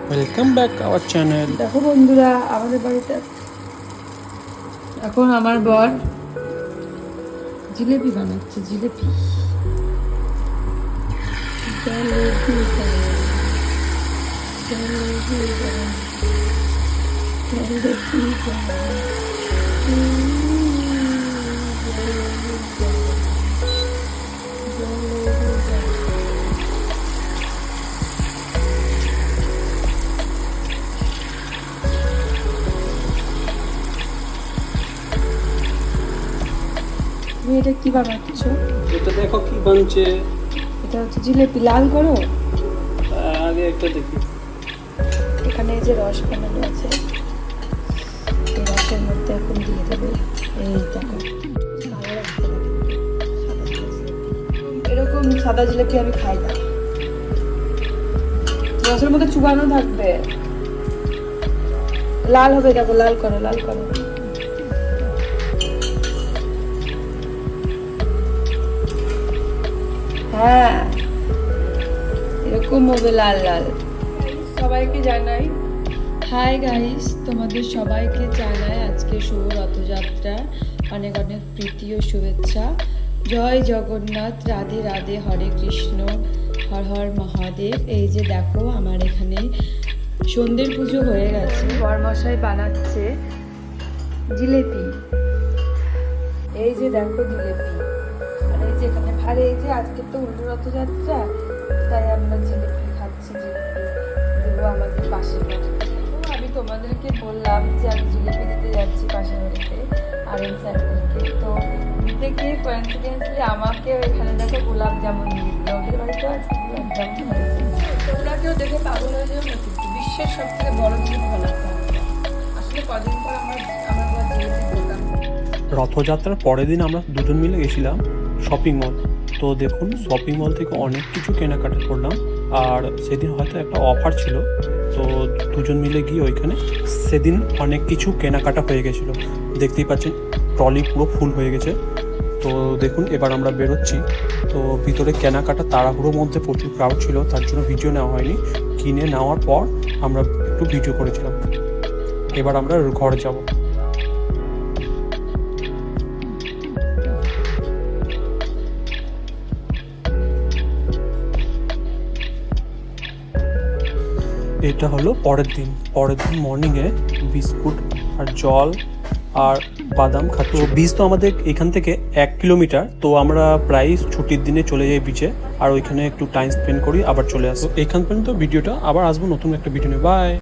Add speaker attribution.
Speaker 1: Welcome back our channel.
Speaker 2: দেখো বন্ধুরা, আমাদের বাড়িতে এখন আমার বর জিলেপি বানাচ্ছে। জিলেপি তুমি এটা কি বানাচ্ছ?
Speaker 1: এটা দেখো কি বানছে।
Speaker 2: এটা হচ্ছে জিলেপি। লাল করো।
Speaker 1: আগে একটা দেখি।
Speaker 2: এখানে এই যে রস বানানো আছে, এই রসের মধ্যে এখন দিয়ে দেবে। এই দেখো, ভালো লাগছে না কিন্তু? এরকম সাদা জিলেপি আমি খাই না, রসের মধ্যে চুবানো থাকবে। লাল হবে, দেখো, লাল করো, লাল করো। হ্যাঁ, এরকম হবে, লাল লাল। সবাইকে জানাই হাই গাইস, তোমাদের সবাইকে জানাই আজকে শুভ রথযাত্রা অনেক অনেক প্রীতি ও শুভেচ্ছা। জয় জগন্নাথ, রাধে রাধে, হরে কৃষ্ণ, হর হর মহাদেব। এই যে দেখো, আমার এখানে সন্ধ্যের পুজো হয়ে গেছে। বরমশাই বানাচ্ছে জিলেপি। এই যে দেখো জিলেপি, আর এই যে এখানে আর এই যে আজকে তো উল্টো রথযাত্রা, তাই আমরা জিলেপি খাচ্ছি। জিলেপি দেবো আমাদের পাশের বাড়িতে। আমি তোমাদেরকে বললাম যে আমি জিলেপি দিতে যাচ্ছি পাশের বাড়িতে আরেন স্যারদেরকে। তো দিতে গিয়ে কোইন্সিডেন্সলি আমাকে এখানে দেখো গোলাপ জামুন দিয়ে দিল। ওদের বাড়িতেও আজকে গোলাপ জামুন হয়েছে। তোমরা কেউ দেখে পাগল হয়ে যাও না কিন্তু, বিশ্বের সব থেকে বড় জিলেপি বানাতে হবে। আসলে কদিন পর আমার জিলেপি দোকান।
Speaker 1: রথযাত্রার পরের দিন আমরা দুজন মিলে গেছিলাম শপিং মল। তো দেখুন, শপিং মল থেকে অনেক কিছু কেনাকাটা করলাম। আর সেদিন হয়তো একটা অফার ছিল, তো দুজন মিলে গিয়ে ওইখানে সেদিন অনেক কিছু কেনাকাটা হয়ে গেছিলো। দেখতেই পাচ্ছেন ট্রলি পুরো ফুল হয়ে গেছে। তো দেখুন, এবার আমরা বেরোচ্ছি। তো ভিতরে কেনাকাটা তাড়াহুড়োর মধ্যে প্রচুর ক্রাউড ছিল, তার জন্য ভিডিও নেওয়া হয়নি। কিনে নেওয়ার পর আমরা একটু ভিডিও করেছিলাম। এবার আমরা ঘরে যাব। এটা হলো পরের দিন মর্নিংয়ে বিস্কুট আর জল আর বাদাম খাচ্ছি। বীজ তো আমাদের এখান থেকে 1 কিলোমিটার, তো আমরা প্রায় ছুটির দিনে চলে যাই বিচে, আর ওইখানে একটু টাইম স্পেন্ড করি, আবার চলে আসবো। এখান পর্যন্ত ভিডিওটা, আবার আসবো নতুন একটা ভিডিও নিয়ে। বাই।